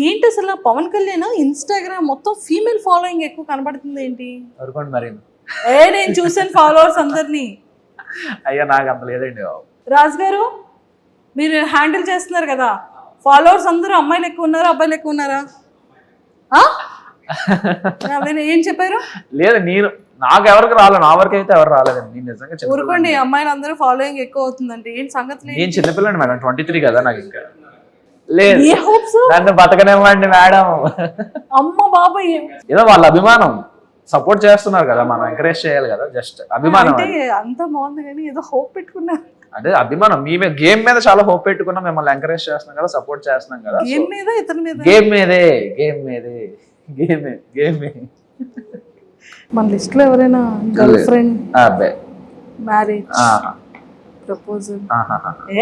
ఏంటి అసలు పవన్ కళ్యాణ్ ఇన్స్టాగ్రామ్ మొత్తం ఫీమేల్ ఫాలోయింగ్ ఎక్కువ కనబడుతుంది ఏంటి? ఎవరికోండి మరి నేను చూసాను ఫాలోవర్స్ అందరినీ. అయ్యా నాకు అంత లేదండి బాబు. రాజు గారు మీరు హ్యాండిల్ చేస్తున్నారు కదా, ఫాలోవర్స్ అందరూ అమ్మాయిలు ఎక్కువ ఉన్నారా అబ్బాయిలు ఎక్కువ ఉన్నారా? ఏం చెప్పారు? లేదు నేను నాకు ఎవరికి రాలేదు, నా వరకు అయితే ఎవరు రాలేదండి. నేను నిజంగా ఊరుకోండి, అమ్మాయిలు అందరూ ఫాలోయింగ్ ఎక్కువ అవుతుందండి. ఏంటి సంగతి? నేను చిన్నపిల్లండి మేడం, 23 కదా నాకు. ఇంకా లేదు, ఏ హోప్స్? నన్ను బతకనివ్వండి మేడం. అమ్మ బాబాయ్, ఏదో వాళ్ళ అభిమానం, సపోర్ట్ చేస్తున్నారు కదా, మనం ఎంకరేజ్ చేయాలి కదా. జస్ట్ అభిమానం అంటే అంత బాగుంది కానీ ఏదో హోప్ పెట్టుకున్నారు. అంటే అభిమానం, మీ గేమ్ మీద చాలా హోప్ పెట్టుకున్నాం, మిమ్మల్ని ఎంకరేజ్ చేస్తున్నాం కదా, సపోర్ట్ చేస్తున్నాం కదా. గేమ్ మీద ఇతని మీద గేమ్ మీదే గేమ్ మీదే గేమే గేమే. మన లిస్ట్ లో ఎవరైనా గర్ల్ ఫ్రెండ్, అబ్బాయి, మ్యారేజ్, ప్రపోజల్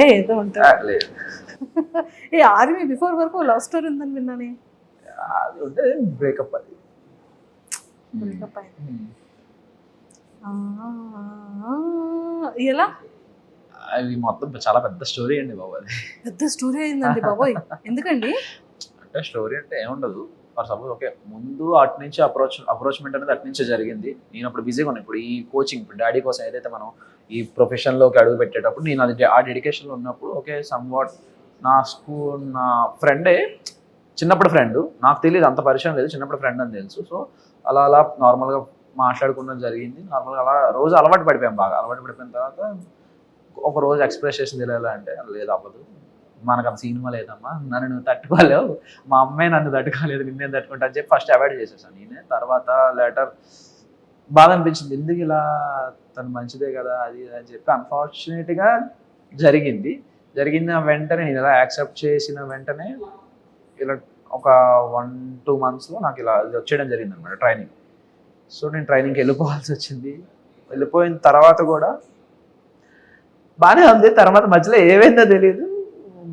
ఏదో ఉంటుంది. ఏ ఆర్మీ బిఫోర్ వరకు లవ్ స్టోరీ ఉందని విన్నానే. అది ఉంటే బ్రేకప్. అది బ్రేకప్ ఎలా? అది మొత్తం చాలా పెద్ద స్టోరీ అండి బాబు. అది పెద్ద స్టోరీ అయిందండి బాబోయ్. ఎందుకండి? అంటే స్టోరీ అంటే ఏముండదు. ఫర్ సపోజ్ ఓకే, ముందు అటు నుంచి అప్రోచ్మెంట్ అనేది అటు నుంచే జరిగింది. నేను అప్పుడు బిజీగా ఉన్నాను. ఇప్పుడు ఈ కోచింగ్, ఇప్పుడు డాడీ కోసం ఏదైతే మనం ఈ ప్రొఫెషన్లోకి అడుగు పెట్టేటప్పుడు నేను అది ఆ డెడికేషన్లో ఉన్నప్పుడు ఓకే, సమ్ వాట్ నా ఫ్రెండే, చిన్నప్పుడు ఫ్రెండ్, నాకు తెలియదు, అంత పరిచయం లేదు, చిన్నప్పుడు ఫ్రెండ్ అని తెలుసు. సో అలా అలా నార్మల్గా మాట్లాడుకోవడం జరిగింది. నార్మల్గా అలా రోజు అలవాటు పడిపోయాం. బాగా అలవాటు పడిపోయిన తర్వాత ఒక రోజు ఎక్స్ప్రెస్ చేసింది ఎలా అంటే, లేదు అవ్వదు, మనకు అంత సినిమా లేదమ్మా, నన్ను నువ్వు తట్టుకోలేవు, మా అమ్మాయి నన్ను తట్టుకోలేదు, నిన్నే తట్టుకుంటా అని చెప్పి ఫస్ట్ అవాయిడ్ చేసేసాను నేనే. తర్వాత లేటర్ బాధ అనిపించింది, ఎందుకు ఇలా, తను మంచిదే కదా అది అని చెప్పి. అన్ఫార్చునేట్గా జరిగింది వెంటనే నేను ఇలా యాక్సెప్ట్ చేసిన వెంటనే ఇలా ఒక 1-2 monthsలో నాకు ఇలా వచ్చేయడం జరిగింది అనమాట ట్రైనింగ్. సో నేను ట్రైనింగ్కి వెళ్ళిపోవాల్సి వచ్చింది. వెళ్ళిపోయిన తర్వాత కూడా బాగానే ఉంది. తర్వాత మధ్యలో ఏమైందో తెలియదు,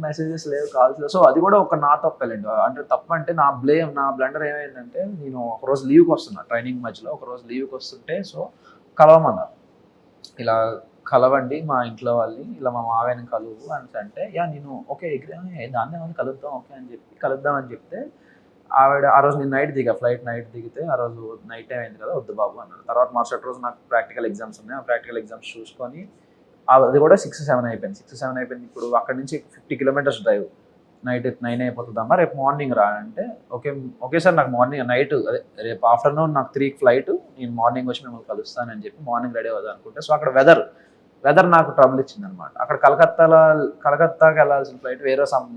మెసేజెస్ లేవు, కాల్స్ లేవు. సో అది కూడా ఒక నా తప్పలేండి. అంటే తప్పు అంటే నా బ్లండర్ ఏమైందంటే, నేను ఒకరోజు లీవ్కి వస్తున్నా, ట్రైనింగ్ మధ్యలో ఒకరోజు లీవ్కి వస్తుంటే, సో కలవమన్నారు. ఇలా కలవండి మా ఇంట్లో వాళ్ళని, ఇలా మా మావయ్యని కలువు అని అంటే, యా నేను ఓకే దాన్ని ఏమైనా కలుద్దాం ఓకే అని చెప్పి కలుద్దాం అని చెప్తే, ఆవిడ ఆ రోజు నేను ఫ్లైట్ నైట్ దిగితే, ఆ రోజు నైట్ టైం అయింది కదా, వద్దు బాబు అన్నారు. తర్వాత మరుసటి రోజు నాకు ప్రాక్టికల్ ఎగ్జామ్స్ ఉన్నాయి. ఆ ప్రాక్టికల్ ఎగ్జామ్స్ చూసుకొని అది కూడా 6-7 అయిపోయింది. ఇప్పుడు అక్కడ నుంచి 50 kilometers డ్రైవ్, నైట్ 9 అయిపోతుందమ్మా, రేపు మార్నింగ్ రా అంటే, ఓకే సార్, నాకు నైట్ రేపు ఆఫ్టర్నూన్ నాకు 3 ఫ్లైట్, నేను మార్నింగ్ వచ్చి మిమ్మల్ని కలుస్తానని చెప్పి మార్నింగ్ రెడీ అవుదాం అనుకుంటే, సో అక్కడ వెదర్ నాకు ట్రబుల్ ఇచ్చింది అనమాట. అక్కడ కలకత్తాకి వెళ్ళాల్సిన ఫ్లైట్ వేరే సమ్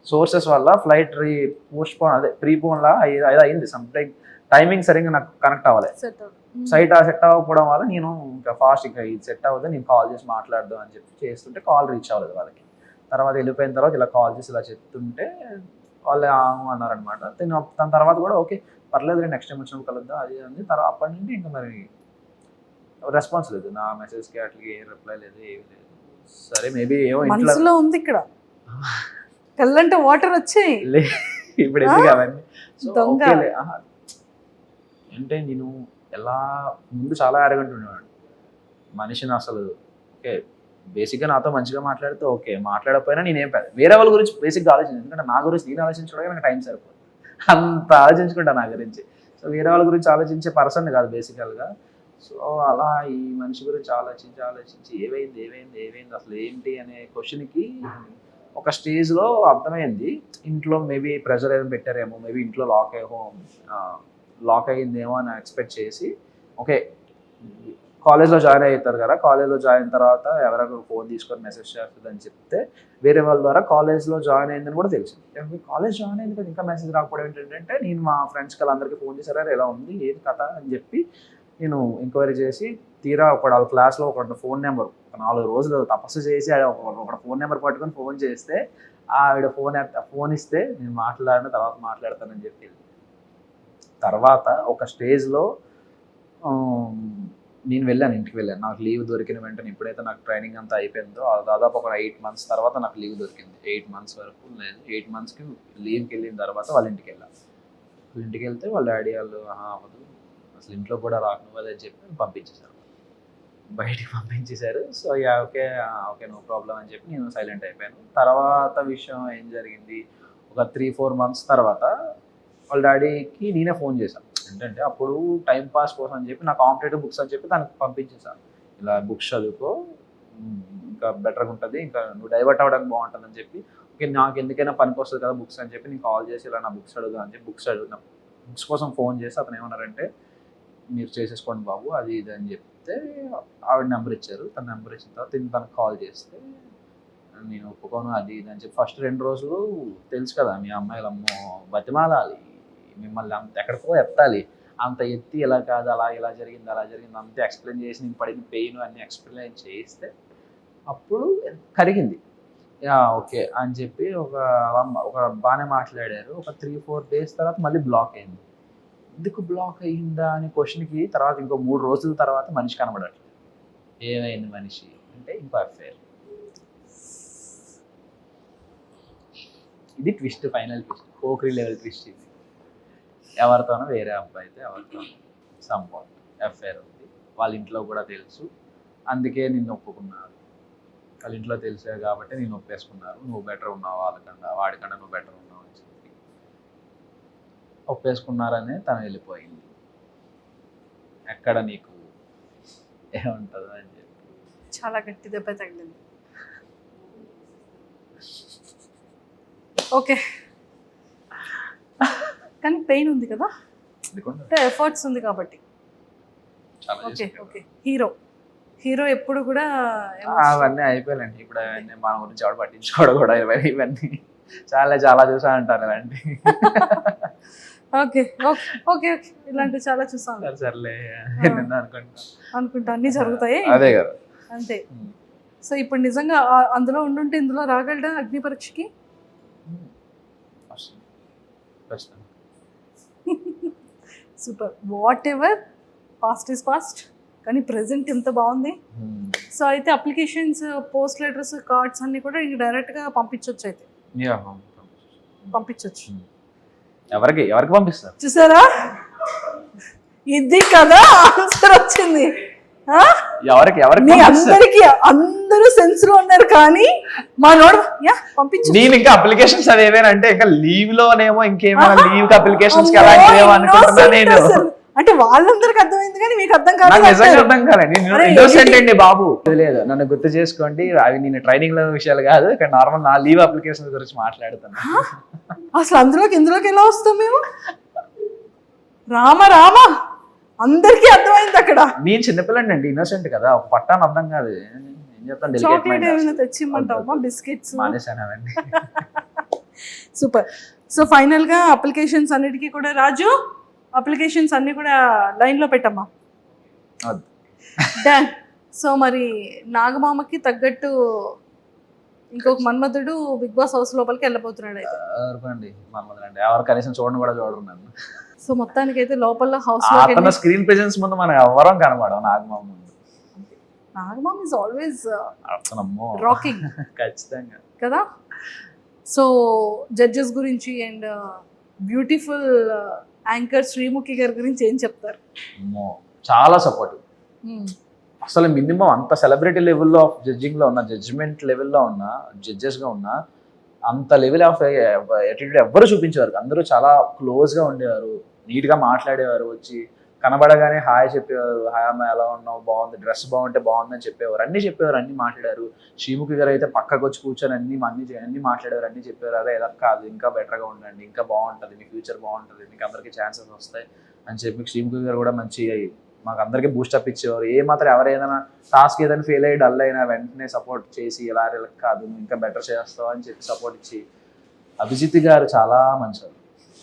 సోర్సెస్ వల్ల ఫ్లైట్ ప్రీపోన్ లా అయింది. టైమింగ్ సరిగ్గా నాకు కనెక్ట్ అవ్వలేదు, సెట్ అవ్వకపోవడం వల్ల నేను ఇంకా ఫాస్ట్ ఇంకా ఇది సెట్ అవ్వదు, నేను కాల్ చేసి మాట్లాడదాం అని చెప్పి చేస్తుంటే కాల్ రీచ్ అవ్వలేదు వాళ్ళకి. తర్వాత వెళ్ళిపోయిన తర్వాత ఇలా కాల్ చేసి ఇలా చెప్తుంటే వాళ్ళు అన్నారనమాట. దాని తర్వాత కూడా ఓకే పర్లేదు, నెక్స్ట్ టైం వచ్చినప్పుడు కలుద్దాం అది అంది. తర్వాత అప్పటి నుండి ఇంకా మరి రెస్పాన్స్ లేదు, నా మెసేజ్కి అట్లకి ఏం రిప్లై లేదు, ఏమి లేదు. సరే మేబీ ఏమో ఇంట్లో ఉంది ఇక్కడ కళ్ళంటే వాటర్ వచ్చాయి ఇప్పుడు ఎందుకు అవన్నీ. అంటే నేను ఎలా ముందు చాలా అరగంట ఉండేవాడు మనిషిని అసలు. ఓకే బేసిక్గా నాతో మంచిగా మాట్లాడితే ఓకే, మాట్లాడకపోయినా నేనేం వేరే వాళ్ళ గురించి బేసిక్గా ఆలోచించాను. ఎందుకంటే నా గురించి నేను ఆలోచించడానికి నాకు టైం సరిపోదు, అంత ఆలోచించుకుంటా నా గురించి. సో వేరే వాళ్ళ గురించి ఆలోచించే పర్సన్ కాదు బేసికల్గా. సో అలా ఈ మనిషి గురించి ఆలోచించి ఏమైంది అసలు ఏంటి అనే క్వశ్చన్కి ఒక స్టేజ్లో అర్థమైంది, ఇంట్లో మేబీ ప్రెషర్ ఏదైనా పెట్టారేమో, మేబీ ఇంట్లో లాక్ అయ్యిందేమో అని ఎక్స్పెక్ట్ చేసి ఓకే కాలేజ్లో జాయిన్ అవుతారు కదా, కాలేజ్లో జాయిన్ అయిన తర్వాత ఎవరైనా ఫోన్ తీసుకొని మెసేజ్ చేస్తుందని చెప్తే వేరే వాళ్ళ ద్వారా కాలేజ్లో జాయిన్ అయిందని కూడా తెలిసింది. కాలేజ్ జాయిన్ అయింది కదా ఇంకా మెసేజ్ రాకపోవడం ఏంటంటే, నేను మా ఫ్రెండ్స్కి వాళ్ళందరికీ ఫోన్ చేశారు, ఎలా ఉంది ఏది కథ అని చెప్పి నేను ఎంక్వైరీ చేసి తీరా వాళ్ళ క్లాస్లో ఒక ఫోన్ నెంబర్ 4 రోజులు తపస్సు చేసి ఒక ఫోన్ నెంబర్ పట్టుకొని ఫోన్ చేస్తే, ఆవిడ ఫోన్ ఇస్తే నేను తర్వాత మాట్లాడతానని చెప్పి. తర్వాత ఒక స్టేజ్లో నేను ఇంటికి వెళ్ళాను. నాకు లీవ్ దొరికిన వెంటనే ఎప్పుడైతే నాకు ట్రైనింగ్ అంతా అయిపోయిందో దాదాపు ఒక 8 months తర్వాత నాకు లీవ్ దొరికింది. 8 months వరకు లేదు, 8 monthsకి లీవ్కి వెళ్ళిన తర్వాత వాళ్ళ ఇంటికి వెళ్ళాను. ఇంటికి వెళ్తే వాళ్ళ డాడీ వాళ్ళు అవ్వదు అసలు ఇంట్లో కూడా రాకనివ్వదని చెప్పి బయటికి పంపించేశారు. సో ఓకే నో ప్రాబ్లం అని చెప్పి నేను సైలెంట్ అయిపోయాను. తర్వాత విషయం ఏం జరిగింది, ఒక 3-4 months తర్వాత వాళ్ళ డాడీకి నేనే ఫోన్ చేశాను. ఏంటంటే అప్పుడు టైం పాస్ కోసం అని చెప్పి నా కాంపిటేటివ్ బుక్స్ అని చెప్పి తనకు పంపించేసాను. ఇలా బుక్స్ చదువుకో ఇంకా బెటర్గా ఉంటుంది, ఇంకా నువ్వు డైవర్ట్ అవ్వడానికి బాగుంటుంది అని చెప్పి, ఓకే నాకు ఎందుకైనా పనికి వస్తుంది కదా బుక్స్ అని చెప్పి నేను కాల్ చేసి ఇలా నా బుక్స్ అడుగుదా అని చెప్పి బుక్స్ కోసం ఫోన్ చేసి అతను ఏమన్నారంటే మీరు చేసేసుకోండి బాబు అది ఇది అని చెప్తే ఆవిడ నెంబర్ ఇచ్చారు. తన నెంబర్ ఇచ్చిన తర్వాత తనకు కాల్ చేస్తే నేను ఒప్పుకోను అది ఇది అని చెప్పి ఫస్ట్ 2 రోజులు తెలుసు కదా మీ అమ్మాయిలు అమ్మో బతిమాలాలి మిమ్మల్ని అంత ఎక్కడికో ఎత్తాలి, అంత ఎత్తి ఇలా కాదు అలా ఇలా జరిగింది అలా జరిగింది అంతే ఎక్స్ప్లెయిన్ చేసి నేను పడిన పెయిన్ అన్నీ ఎక్స్ప్లెయిన్ చేస్తే అప్పుడు కరిగింది. ఓకే అని చెప్పి ఒక బాగానే మాట్లాడారు. ఒక 3-4 days తర్వాత మళ్ళీ బ్లాక్ అయింది. ఎందుకు బ్లాక్ అయ్యిందా అనే క్వశ్చన్కి తర్వాత ఇంకో 3 రోజుల తర్వాత మనిషి కనబడట్లేదు. ఏమైంది మనిషి అంటే ఇంకో అఫైర్. ఇది twist, final twist, Pokiri level twist. ఇది ఎవరితోనో వేరే అబ్బాయితో ఎవరితోనో సంపాట్ అఫైర్ ఉంది. వాళ్ళ ఇంట్లో కూడా తెలుసు, అందుకే నిన్ను ఒప్పుకున్నారు. వాళ్ళ ఇంట్లో తెలిసే కాబట్టి నేను ఒప్పేసుకున్నారు. నువ్వు బెటర్ ఉన్నావు వాళ్ళకన్నా, వాడికన్నా నువ్వు బెటర్ ఉన్నావు అని చెప్పి ఒప్పేసుకున్నారనే తను వెళ్ళిపోయింది. ఎక్కడ నీకు ఏముంటుందో అని చెప్పి చాలా గట్టి దెబ్బ తగిలింది. ఓకే కానీ పెయిన్ ఉంది కదా, అంటే ఎఫర్ట్స్ ఉంది కాబట్టి. ఓకే ఓకే హీరో ఎప్పుడు కూడా అవన్నీ అయిపోయాలండి. ఇప్పుడు అవన్నీ మన గురించి ఎవడు పట్టించుకోవడం కూడా ఇవన్నీ చాలా చాలా చూసా అంటారు ఇలాంటి. ఓకే ఓకే ఓకే ఓకే ఇలాంటివి చాలా చూసాను. సర్లే అనుకుంటా అన్ని జరుగుతాయి అదే కదా అంతే. సో ఇప్పుడు నిజంగా అందులో ఉండుంటే ఇందులో రాగలడా అగ్ని పరీక్షకి? Super. Whatever past is past, కానీ ప్రెసెంట్ ఎంత బాగుంది. సో అయితే అప్లికేషన్స్, పోస్ట్ లెటర్స్, కార్డ్స్ అన్ని కూడా ఇంక డైరెక్ట్గా పంపించవచ్చు. అయితే పంపించవచ్చు. ఎవరికి పంపిస్తారు చూసారా, ఇది కదా ఆన్సర్ వచ్చింది. ఎవరికి అందరికి అందరూ సెన్స్ లో ఉన్నారు కానీ మనోడు పంపించు. నేను ఇంకా అప్లికేషన్స్ అవి ఏమైనా అంటే ఇంకా లీవ్ లోనేమో ఇంకేమైనా లీవ్ అప్లికేషన్స్ అనుకుంటున్నా నేను. అంటే వాళ్ళందరికి అర్థమైంది కానీ మీకు అర్థం కాదు. నిజంగా అర్థం కాదండి, ఇన్నోసెంట్ అండి బాబు. లేదు నన్ను గుర్తు చేసుకోండి, అవి నేను ట్రైనింగ్ లో విషయాలు కాదు, ఇక్కడ నార్మల్ నా లీవ్ అప్లికేషన్ గురించి మాట్లాడుతాను. అసలు ఇందులోకి ఎలా వస్తాం మేము? రామ అందరికీ అర్థమైంది అక్కడ. నేను చిన్నపిల్లండి అండి, ఇన్నోసెంట్ కదా, ఒక పట్టాను అర్థం కాదు. ఏం చెప్తాను, చాక్లెట్ ఏమైనా తెచ్చిమ్మంటావా, బిస్కెట్స్? మానేసానండి. సూపర్. సో ఫైనల్ గా అప్లికేషన్స్ అన్నిటికీ కూడా రాజు, అప్లికేషన్స్ అన్ని కూడా లైన్ లో పెట్టమ్మా. డన్. సో మరి నాగమామకి తగ్గట్టు ఇంకొక మన్మధుడు బిగ్ బాస్ హౌస్ లోపలికి వెళ్ళబోతున్నాడు. అయితే ఎవరు కనీసం చూడండి కూడా చూడరు నన్ను. సో మొత్తానికి అయితే లోపల హౌస్ లో స్క్రీన్ ప్రెజెన్స్ ముందు మనం ఎవరం కనబడం నాగమామ ముందు. నాగమామ ఇస్ ఆల్వేస్ రాకింగ్ ఖచ్చితంగా కదా. సో జడ్జెస్ గురించి అండ్ బ్యూటిఫుల్ యాంకర్ శ్రీముఖి గారి గురించి ఏం చెప్తారు? చాలా సపోర్టివ్. అసలు మినిమం అంత సెలబ్రిటీ లెవెల్లో ఆఫ్ జడ్జింగ్లో ఉన్న, జడ్జిమెంట్ లెవెల్లో ఉన్న, జడ్జెస్గా ఉన్న అంత లెవెల్ ఆఫ్ యాటిట్యూడ్ ఎవ్వరు చూపించేవారు. అందరూ చాలా క్లోజ్గా ఉండేవారు, నీట్గా మాట్లాడేవారు, వచ్చి కనబడగానే హాయ్ చెప్పేవారు. హాయ్ అమ్మ ఎలా ఉన్నావు, బాగుంది, డ్రెస్ బాగుంటే బాగుందని చెప్పేవారు, అన్నీ మాట్లాడారు. శ్రీముఖి గారు అయితే పక్కకు వచ్చి కూర్చొని అన్ని మాట్లాడేవారు, అన్నీ చెప్పేవారు. అదే ఎలా కాదు, ఇంకా బెటర్గా ఉండండి, ఇంకా బాగుంటుంది, మీ ఫ్యూచర్ బాగుంటుంది, మీకు అందరికీ ఛాన్సెస్ వస్తాయి అని చెప్పి శ్రీముఖి గారు కూడా మంచి మాకు అందరికీ బూస్టప్ ఇచ్చేవారు. మాత్రం ఎవరైనా టాస్క్ ఏదైనా ఫెయిల్ అయ్యి డల్ అయినా వెంటనే సపోర్ట్ చేసి ఎలా కాదు ఇంకా బెటర్ చేస్తావు అని చెప్పి సపోర్ట్ ఇచ్చి. అభిజిత్ గారు చాలా మంచివారు.